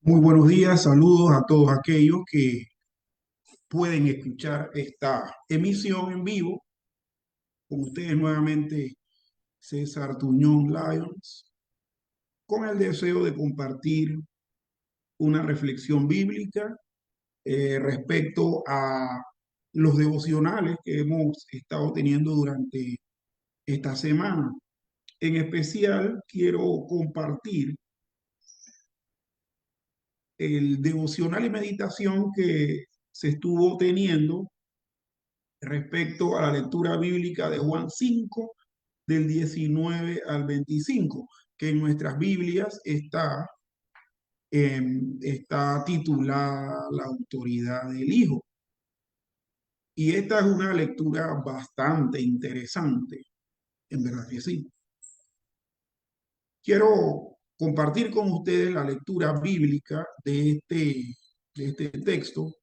Muy buenos días, saludos a todos aquellos que pueden escuchar esta emisión en vivo. Con ustedes nuevamente César Tuñón Lyons, con el deseo de compartir una reflexión bíblica respecto a los devocionales que hemos estado teniendo durante esta semana. En especial, quiero compartir el devocional y meditación que se estuvo teniendo respecto a la lectura bíblica de Juan 5, del 19 al 25, que en nuestras Biblias está titulada La autoridad del Hijo. Y esta es una lectura bastante interesante, en verdad que sí. Quiero compartir con ustedes la lectura bíblica de este texto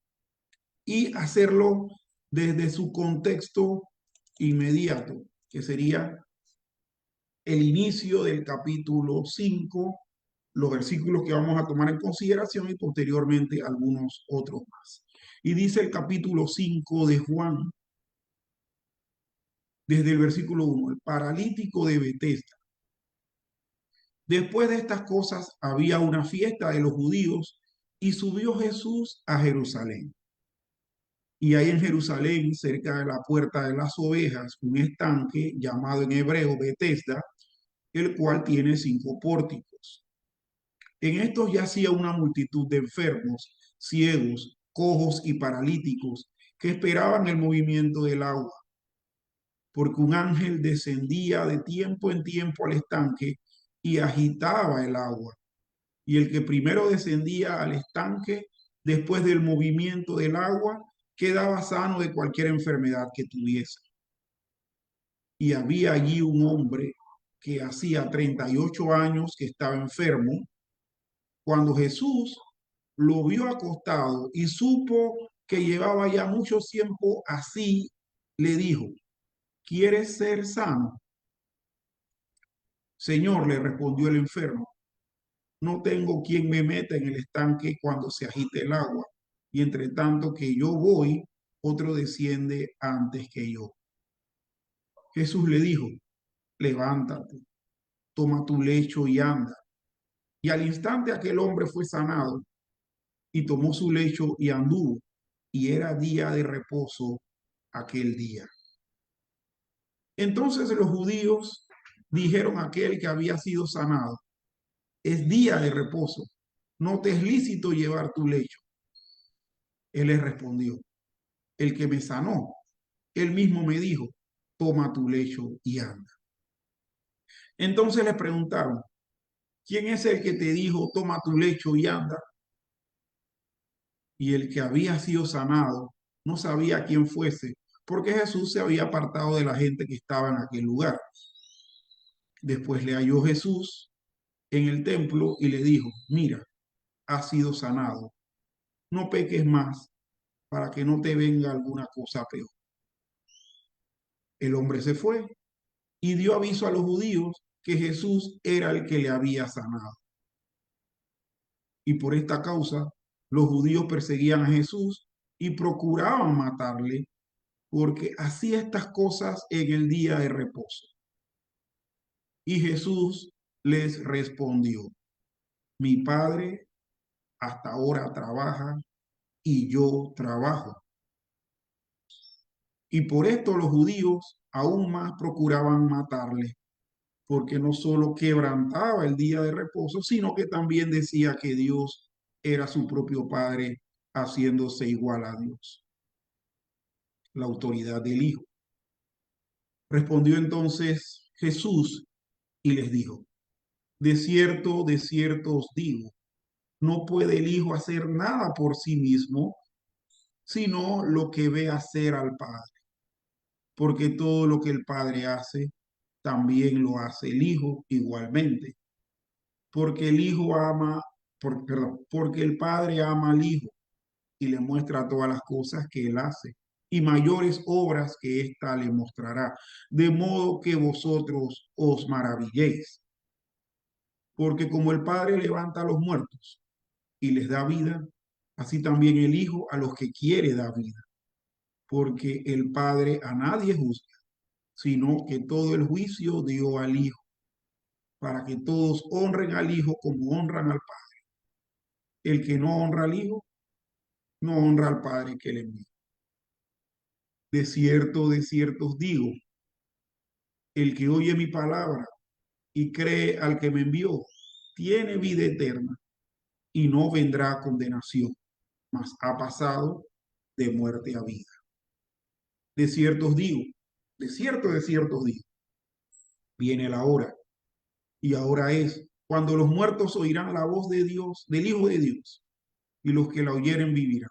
y hacerlo desde su contexto inmediato, que sería el inicio del capítulo 5, los versículos que vamos a tomar en consideración y posteriormente algunos otros más. Y dice el capítulo 5 de Juan, desde el versículo 1, el paralítico de Betesda. Después de estas cosas había una fiesta de los judíos y subió Jesús a Jerusalén. Y hay en Jerusalén, cerca de la puerta de las ovejas, un estanque llamado en hebreo Betesda, el cual tiene 5 pórticos. En estos yacía una multitud de enfermos, ciegos, cojos y paralíticos que esperaban el movimiento del agua, porque un ángel descendía de tiempo en tiempo al estanque y agitaba el agua. Y el que primero descendía al estanque, después del movimiento del agua, quedaba sano de cualquier enfermedad que tuviese. Y había allí un hombre que hacía 38 años que estaba enfermo. Cuando Jesús lo vio acostado y supo que llevaba ya mucho tiempo así, le dijo, ¿quieres ser sano? Señor, le respondió el enfermo, no tengo quien me meta en el estanque cuando se agite el agua, y entre tanto que yo voy, otro desciende antes que yo. Jesús le dijo, levántate, toma tu lecho y anda. Y al instante aquel hombre fue sanado y tomó su lecho y anduvo, y era día de reposo aquel día. Entonces los judíos dijeron a aquel que había sido sanado, es día de reposo, no te es lícito llevar tu lecho. Él les respondió, el que me sanó, él mismo me dijo, toma tu lecho y anda. Entonces le preguntaron, ¿quién es el que te dijo, toma tu lecho y anda? Y el que había sido sanado no sabía quién fuese, porque Jesús se había apartado de la gente que estaba en aquel lugar. Después le halló Jesús en el templo y le dijo, mira, has sido sanado, no peques más para que no te venga alguna cosa peor. El hombre se fue y dio aviso a los judíos que Jesús era el que le había sanado. Y por esta causa los judíos perseguían a Jesús y procuraban matarle porque hacía estas cosas en el día de reposo. Y Jesús les respondió, mi Padre hasta ahora trabaja y yo trabajo. Y por esto los judíos aún más procuraban matarle, porque no solo quebrantaba el día de reposo, sino que también decía que Dios era su propio Padre, haciéndose igual a Dios. La autoridad del Hijo. Respondió entonces Jesús y les dijo, de cierto os digo, no puede el Hijo hacer nada por sí mismo, sino lo que ve hacer al Padre, porque todo lo que el Padre hace, también lo hace el Hijo igualmente, porque el Hijo ama, perdón, porque el Padre ama al Hijo y le muestra todas las cosas que él hace, y mayores obras que ésta le mostrará, de modo que vosotros os maravilléis, porque como el Padre levanta a los muertos y les da vida, así también el Hijo a los que quiere da vida, porque el Padre a nadie juzga, sino que todo el juicio dio al Hijo, para que todos honren al Hijo como honran al Padre. El que no honra al Hijo, no honra al Padre que le envió. De cierto os digo, el que oye mi palabra y cree al que me envió, tiene vida eterna y no vendrá a condenación, mas ha pasado de muerte a vida. De cierto os digo, viene la hora, y ahora es, cuando los muertos oirán la voz de Dios, del Hijo de Dios, y los que la oyeren vivirán.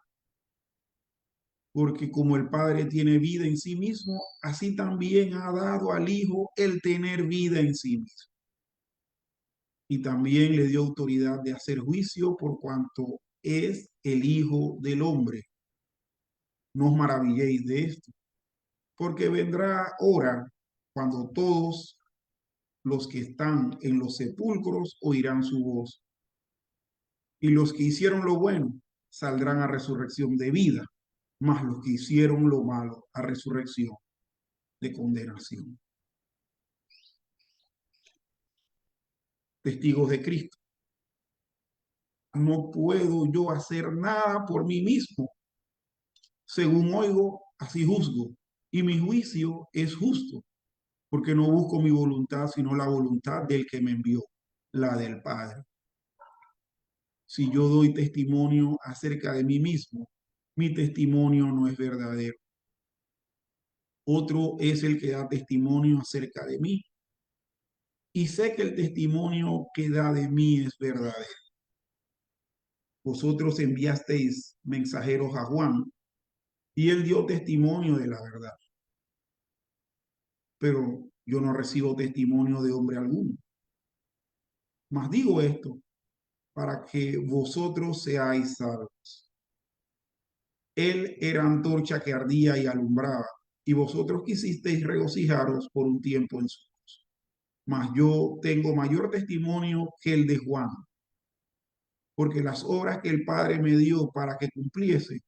Porque como el Padre tiene vida en sí mismo, así también ha dado al Hijo el tener vida en sí mismo. Y también le dio autoridad de hacer juicio por cuanto es el Hijo del Hombre. No os maravilléis de esto, porque vendrá hora cuando todos los que están en los sepulcros oirán su voz, y los que hicieron lo bueno saldrán a resurrección de vida, mas los que hicieron lo malo a resurrección de condenación. Testigos de Cristo. No puedo yo hacer nada por mí mismo. Según oigo, así juzgo, y mi juicio es justo, porque no busco mi voluntad, sino la voluntad del que me envió, la del Padre. Si yo doy testimonio acerca de mí mismo, mi testimonio no es verdadero. Otro es el que da testimonio acerca de mí, y sé que el testimonio que da de mí es verdadero. Vosotros enviasteis mensajeros a Juan, y él dio testimonio de la verdad, pero yo no recibo testimonio de hombre alguno. Mas digo esto para que vosotros seáis salvos. Él era antorcha que ardía y alumbraba, y vosotros quisisteis regocijaros por un tiempo en su luz. Mas yo tengo mayor testimonio que el de Juan, porque las obras que el Padre me dio para que cumpliese,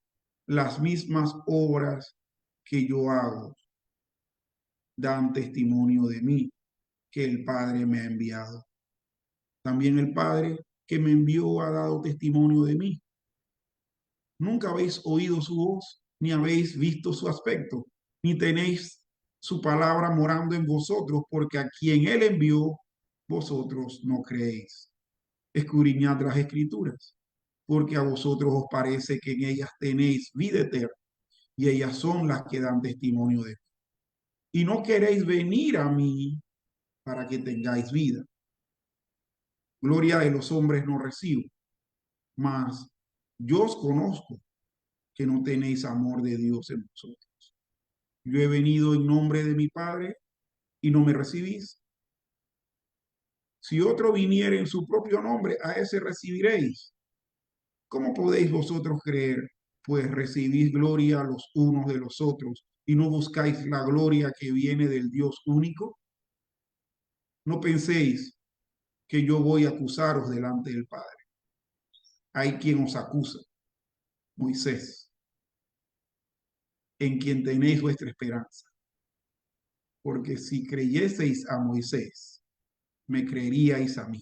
las mismas obras que yo hago, dan testimonio de mí, que el Padre me ha enviado. También el Padre que me envió ha dado testimonio de mí. Nunca habéis oído su voz, ni habéis visto su aspecto, ni tenéis su palabra morando en vosotros, porque a quien él envió, vosotros no creéis. Escudriñad las escrituras, porque a vosotros os parece que en ellas tenéis vida eterna, y ellas son las que dan testimonio de mí. Y no queréis venir a mí para que tengáis vida. Gloria de los hombres no recibo, mas yo os conozco que no tenéis amor de Dios en vosotros. Yo he venido en nombre de mi Padre y no me recibís. Si otro viniere en su propio nombre, a ese recibiréis. ¿Cómo podéis vosotros creer? Pues recibís gloria los unos de los otros y no buscáis la gloria que viene del Dios único. No penséis que yo voy a acusaros delante del Padre. Hay quien os acusa, Moisés, en quien tenéis vuestra esperanza. Porque si creyeseis a Moisés, me creeríais a mí,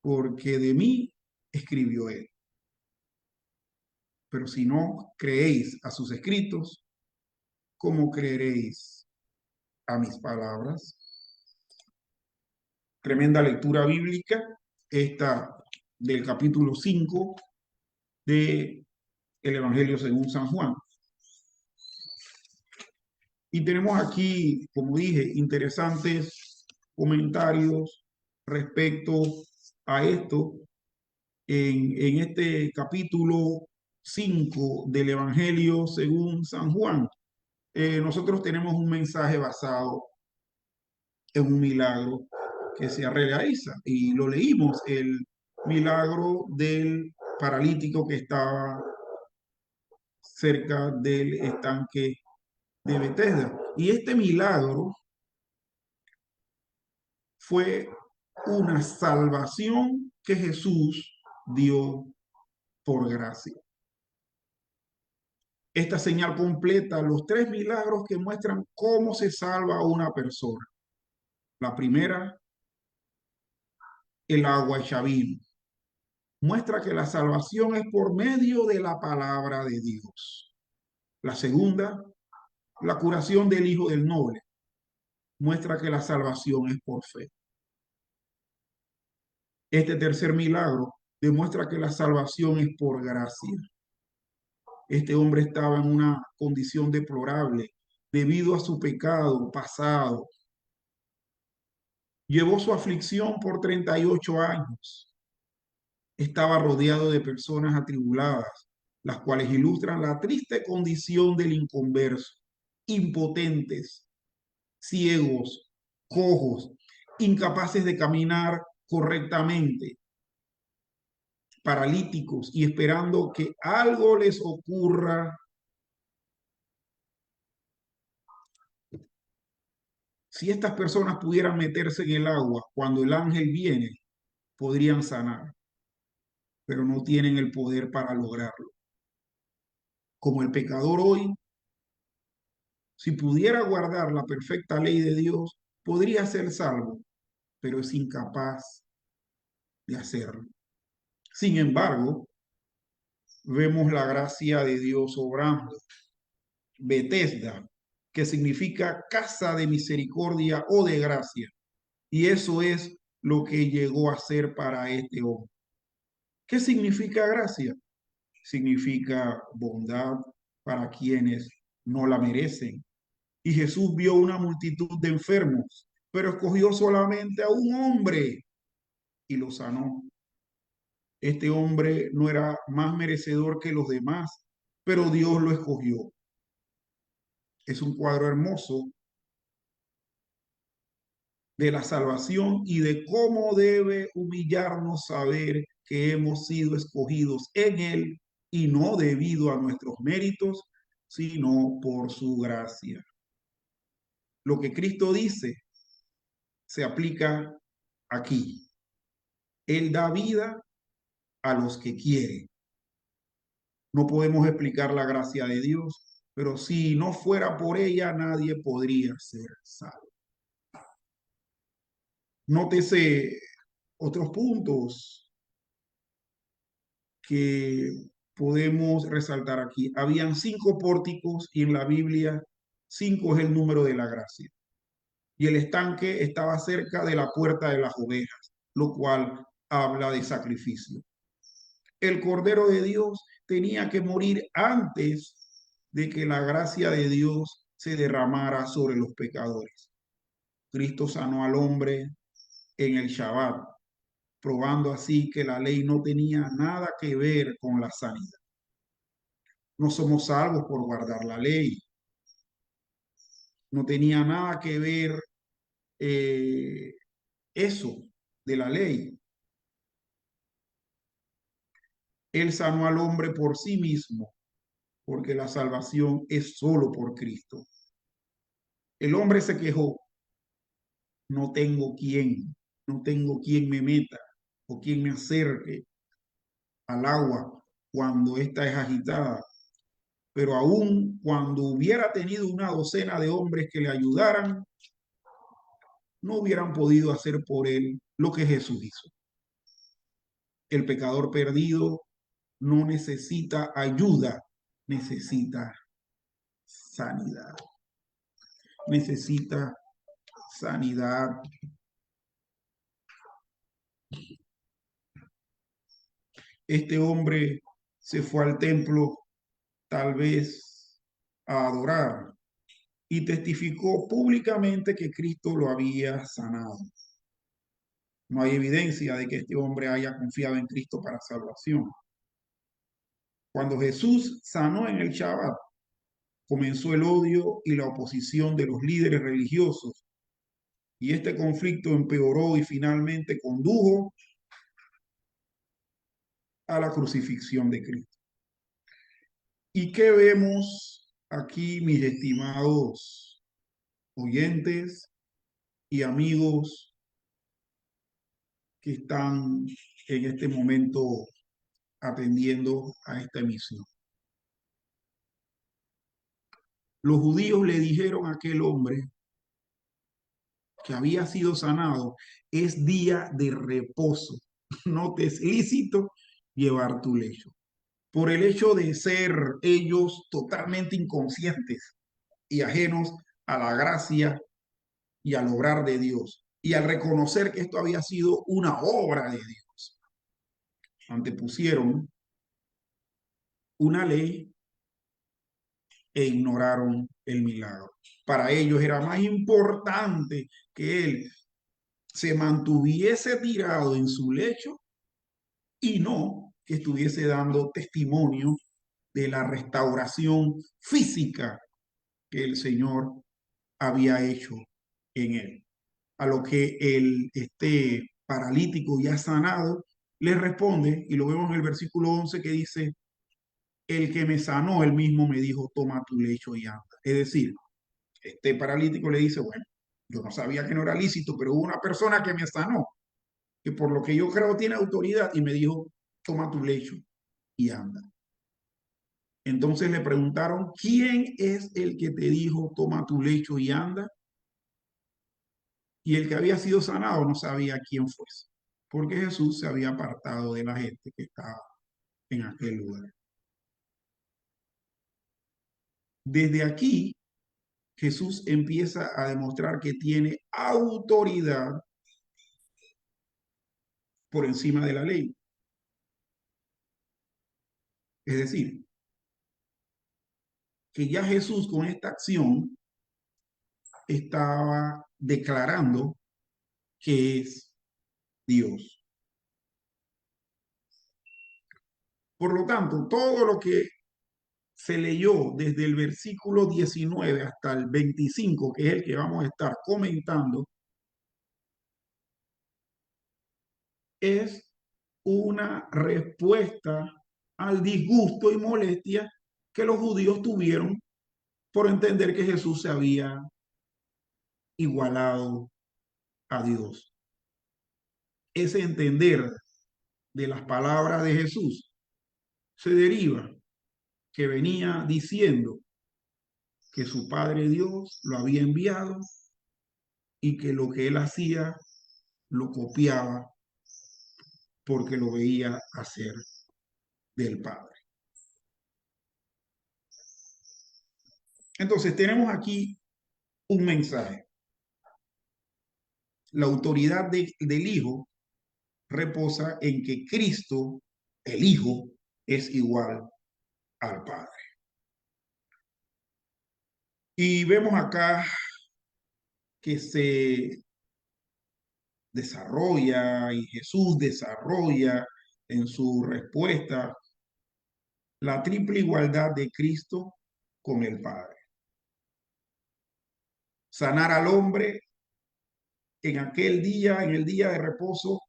porque de mí escribió él. Pero si no creéis a sus escritos, ¿cómo creeréis a mis palabras? Tremenda lectura bíblica, esta del capítulo 5 del Evangelio según San Juan. Y tenemos aquí, como dije, interesantes comentarios respecto a esto en este capítulo 5 del Evangelio según San Juan. Nosotros tenemos un mensaje basado en un milagro que se realiza y lo leímos, el milagro del paralítico que estaba cerca del estanque de Betesda. Y este milagro fue una salvación que Jesús dio por gracia. Esta señal completa los tres milagros que muestran cómo se salva a una persona. La primera, el agua hecha vino. Muestra que la salvación es por medio de la palabra de Dios. La segunda, la curación del hijo del noble. Muestra que la salvación es por fe. Este tercer milagro demuestra que la salvación es por gracia. Este hombre estaba en una condición deplorable debido a su pecado pasado. Llevó su aflicción por 38 años. Estaba rodeado de personas atribuladas, las cuales ilustran la triste condición del inconverso, impotentes, ciegos, cojos, incapaces de caminar correctamente, paralíticos y esperando que algo les ocurra. Si estas personas pudieran meterse en el agua cuando el ángel viene, podrían sanar, pero no tienen el poder para lograrlo. Como el pecador hoy, si pudiera guardar la perfecta ley de Dios, podría ser salvo, pero es incapaz de hacerlo. Sin embargo, vemos la gracia de Dios obrando. Betesda, que significa casa de misericordia o de gracia. Y eso es lo que llegó a ser para este hombre. ¿Qué significa gracia? Significa bondad para quienes no la merecen. Y Jesús vio una multitud de enfermos, pero escogió solamente a un hombre y lo sanó. Este hombre no era más merecedor que los demás, pero Dios lo escogió. Es un cuadro hermoso de la salvación y de cómo debe humillarnos saber que hemos sido escogidos en Él y no debido a nuestros méritos, sino por su gracia. Lo que Cristo dice se aplica aquí. Él da vida a los que quiere. No podemos explicar la gracia de Dios, pero si no fuera por ella, nadie podría ser salvo. Nótese otros puntos que podemos resaltar aquí. Habían 5 pórticos y en la Biblia 5 es el número de la gracia. Y el estanque estaba cerca de la puerta de las ovejas, lo cual habla de sacrificio. El Cordero de Dios tenía que morir antes de que la gracia de Dios se derramara sobre los pecadores. Cristo sanó al hombre en el Shabbat, probando así que la ley no tenía nada que ver con la sanidad. No somos salvos por guardar la ley. No tenía nada que ver eh, eso de la ley. Él sanó al hombre por sí mismo, porque la salvación es solo por Cristo. El hombre se quejó, no tengo quien me meta o quien me acerque al agua cuando ésta es agitada. Pero aún cuando hubiera tenido una docena de hombres que le ayudaran, no hubieran podido hacer por él lo que Jesús hizo. El pecador perdido no necesita ayuda, necesita sanidad. Necesita sanidad. Este hombre se fue al templo tal vez a adorar y testificó públicamente que Cristo lo había sanado. No hay evidencia de que este hombre haya confiado en Cristo para salvación. Cuando Jesús sanó en el Shabbat, comenzó el odio y la oposición de los líderes religiosos, y este conflicto empeoró y finalmente condujo a la crucifixión de Cristo. ¿Y qué vemos aquí, mis estimados oyentes y amigos que están en este momento atendiendo a esta misión. Los judíos le dijeron a aquel hombre que había sido sanado, es día de reposo, no te es lícito llevar tu lecho. Por el hecho de ser ellos totalmente inconscientes y ajenos a la gracia y al obrar de Dios, y al reconocer que esto había sido una obra de Dios, antepusieron una ley e ignoraron el milagro. Para ellos era más importante que él se mantuviese tirado en su lecho y no que estuviese dando testimonio de la restauración física que el Señor había hecho en él. A lo que este paralítico ya sanado le responde, y lo vemos en el versículo 11 que dice, el que me sanó, él mismo me dijo, toma tu lecho y anda. Es decir, este paralítico le dice, bueno, yo no sabía que no era lícito, pero hubo una persona que me sanó, que por lo que yo creo tiene autoridad y me dijo, toma tu lecho y anda. Entonces le preguntaron, ¿quién es el que te dijo, toma tu lecho y anda? Y el que había sido sanado no sabía quién fuese, porque Jesús se había apartado de la gente que estaba en aquel lugar. Desde aquí, Jesús empieza a demostrar que tiene autoridad por encima de la ley. Es decir, que ya Jesús con esta acción estaba declarando que es Dios. Por lo tanto, todo lo que se leyó desde el versículo 19 hasta el 25, que es el que vamos a estar comentando, es una respuesta al disgusto y molestia que los judíos tuvieron por entender que Jesús se había igualado a Dios. Ese entender de las palabras de Jesús se deriva que venía diciendo que su Padre Dios lo había enviado y que lo que él hacía lo copiaba porque lo veía hacer del Padre. Entonces tenemos aquí un mensaje. La autoridad del Hijo reposa en que Cristo, el Hijo, es igual al Padre. Y vemos acá que se desarrolla y Jesús desarrolla en su respuesta la triple igualdad de Cristo con el Padre. Sanar al hombre en aquel día, en el día de reposo,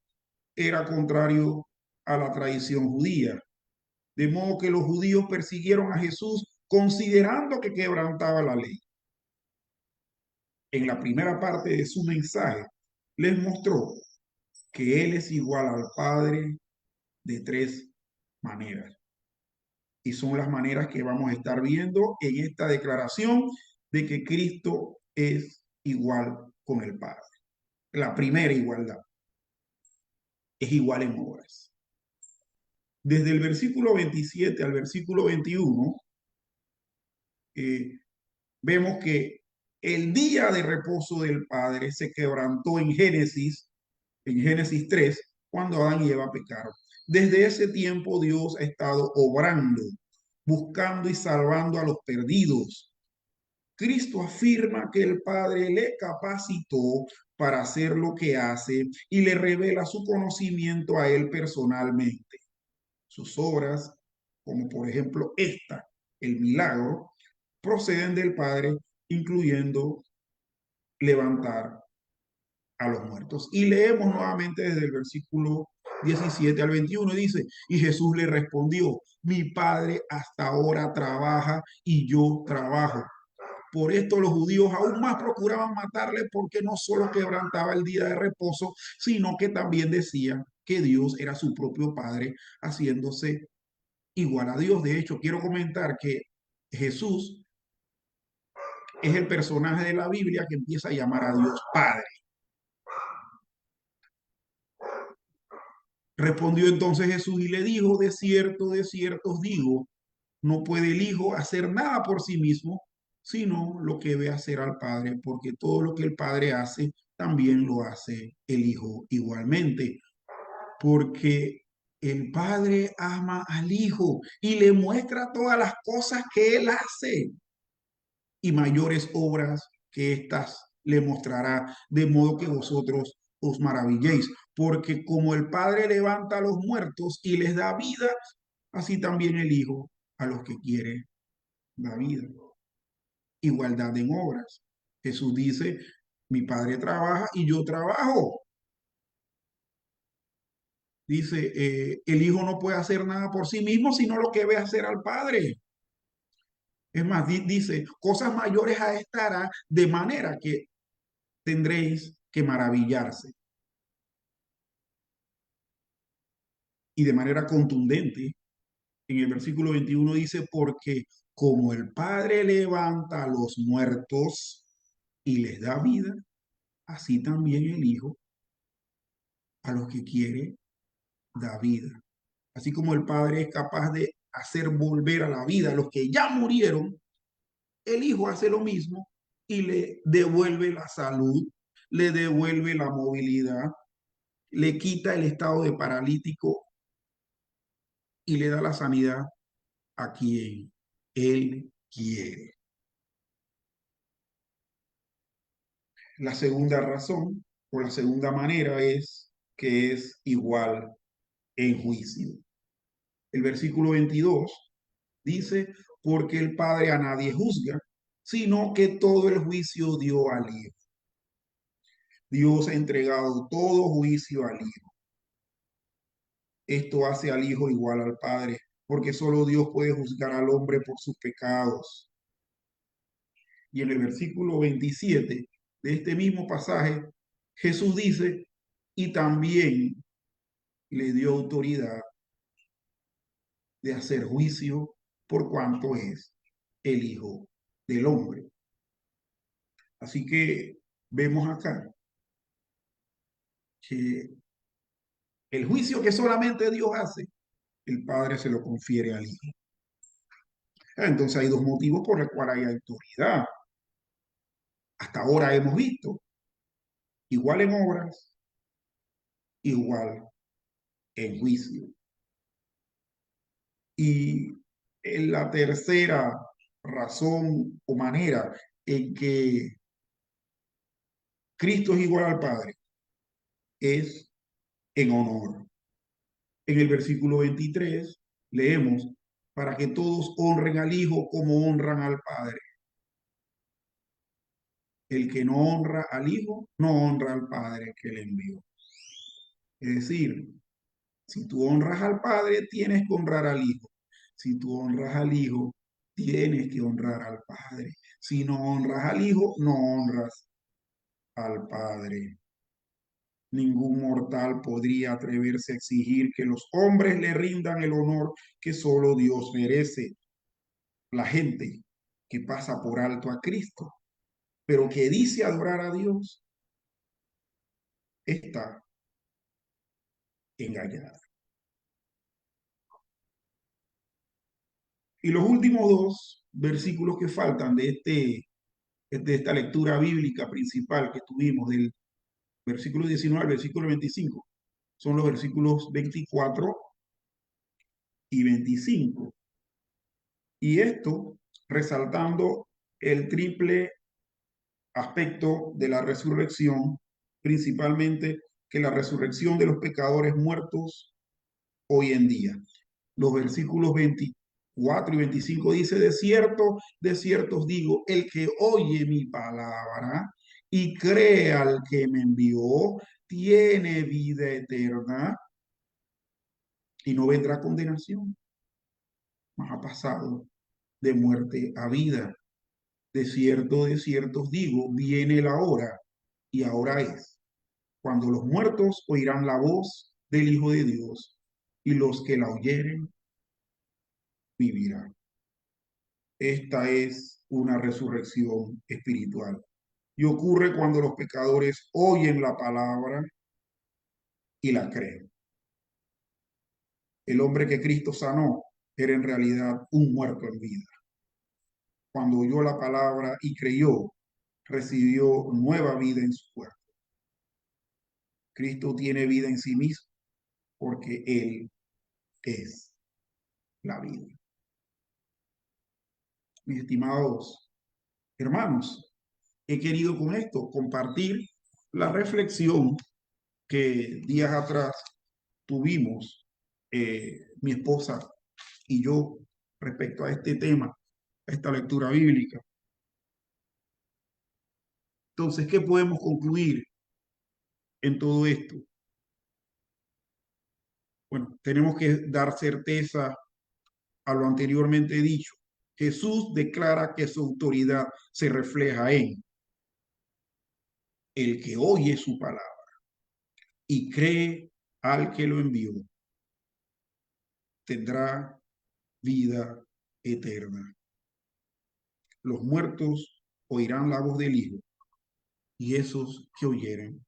era contrario a la tradición judía. De modo que los judíos persiguieron a Jesús considerando que quebrantaba la ley. En la primera parte de su mensaje, les mostró que Él es igual al Padre de tres maneras. Y son las maneras que vamos a estar viendo en esta declaración de que Cristo es igual con el Padre. La primera igualdad es igual en obras. Desde el versículo 27 al versículo 21, vemos que el día de reposo del Padre se quebrantó en Génesis 3, cuando Adán y Eva pecaron. Desde ese tiempo Dios ha estado obrando, buscando y salvando a los perdidos. Cristo afirma que el Padre le capacitó para hacer lo que hace y le revela su conocimiento a él personalmente. Sus obras, como por ejemplo esta, el milagro, proceden del Padre, incluyendo levantar a los muertos. Y leemos nuevamente desde el versículo 17 al 21, dice, y Jesús le respondió, mi Padre hasta ahora trabaja y yo trabajo. Por esto los judíos aún más procuraban matarle porque no solo quebrantaba el día de reposo, sino que también decía que Dios era su propio Padre, haciéndose igual a Dios. De hecho, quiero comentar que Jesús es el personaje de la Biblia que empieza a llamar a Dios Padre. Respondió entonces Jesús y le dijo, de cierto os digo, no puede el Hijo hacer nada por sí mismo, sino lo que ve hacer al Padre, porque todo lo que el Padre hace, también lo hace el Hijo igualmente, porque el Padre ama al Hijo y le muestra todas las cosas que Él hace, y mayores obras que éstas le mostrará, de modo que vosotros os maravilléis, porque como el Padre levanta a los muertos y les da vida, así también el Hijo a los que quiere da vida. Igualdad en obras. Jesús dice, mi Padre trabaja y yo trabajo. Dice, el Hijo no puede hacer nada por sí mismo, sino lo que ve hacer al Padre. Es más, dice, cosas mayores a esta hará, de manera que tendréis que maravillarse. Y de manera contundente, en el versículo 21 dice, porque como el Padre levanta a los muertos y les da vida, así también el Hijo a los que quiere da vida. Así como el Padre es capaz de hacer volver a la vida a los que ya murieron, el Hijo hace lo mismo y le devuelve la salud, le devuelve la movilidad, le quita el estado de paralítico y le da la sanidad a quien Él quiere. La segunda razón o la segunda manera es que es igual en juicio. El versículo 22 dice, porque el Padre a nadie juzga, sino que todo el juicio dio al Hijo. Dios ha entregado todo juicio al Hijo. Esto hace al Hijo igual al Padre, porque solo Dios puede juzgar al hombre por sus pecados. Y en el versículo 27 de este mismo pasaje, Jesús dice, y también le dio autoridad de hacer juicio por cuanto es el Hijo del Hombre. Así que vemos acá que el juicio que solamente Dios hace, el Padre se lo confiere al Hijo. Entonces hay dos motivos por los cuales hay autoridad. Hasta ahora hemos visto, igual en obras, igual en juicio. Y en la tercera razón o manera en que Cristo es igual al Padre es en honor. En el versículo 23 leemos, para que todos honren al Hijo como honran al Padre. El que no honra al Hijo, no honra al Padre que le envió. Es decir, si tú honras al Padre, tienes que honrar al Hijo. Si tú honras al Hijo, tienes que honrar al Padre. Si no honras al Hijo, no honras al Padre. Ningún mortal podría atreverse a exigir que los hombres le rindan el honor que solo Dios merece. La gente que pasa por alto a Cristo, pero que dice adorar a Dios, está engañada. Y los últimos dos versículos que faltan de esta lectura bíblica principal que tuvimos, del versículo 19 al versículo 25, son los versículos 24 y 25. Y esto resaltando el triple aspecto de la resurrección, principalmente que la resurrección de los pecadores muertos hoy en día. Los versículos 24 y 25 dice, de cierto os digo, el que oye mi palabra y cree al que me envió, tiene vida eterna y no vendrá condenación, mas ha pasado de muerte a vida. De cierto os digo, viene la hora y ahora es, cuando los muertos oirán la voz del Hijo de Dios, y los que la oyeren vivirán. Esta es una resurrección espiritual. Y ocurre cuando los pecadores oyen la palabra y la creen. El hombre que Cristo sanó era en realidad un muerto en vida. Cuando oyó la palabra y creyó, recibió nueva vida en su cuerpo. Cristo tiene vida en sí mismo porque Él es la vida. Mis estimados hermanos, he querido con esto compartir la reflexión que días atrás tuvimos mi esposa y yo respecto a este tema, a esta lectura bíblica. Entonces, ¿qué podemos concluir en todo esto? Bueno, tenemos que dar certeza a lo anteriormente dicho. Jesús declara que su autoridad se refleja en el que oye su palabra y cree al que lo envió, tendrá vida eterna. Los muertos oirán la voz del Hijo y esos que oyeren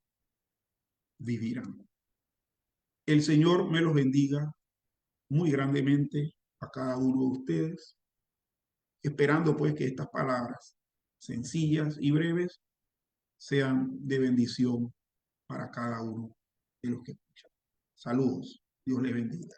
vivirán. El Señor me los bendiga muy grandemente a cada uno de ustedes, esperando pues que estas palabras sencillas y breves sean de bendición para cada uno de los que escuchan. Saludos, Dios les bendiga.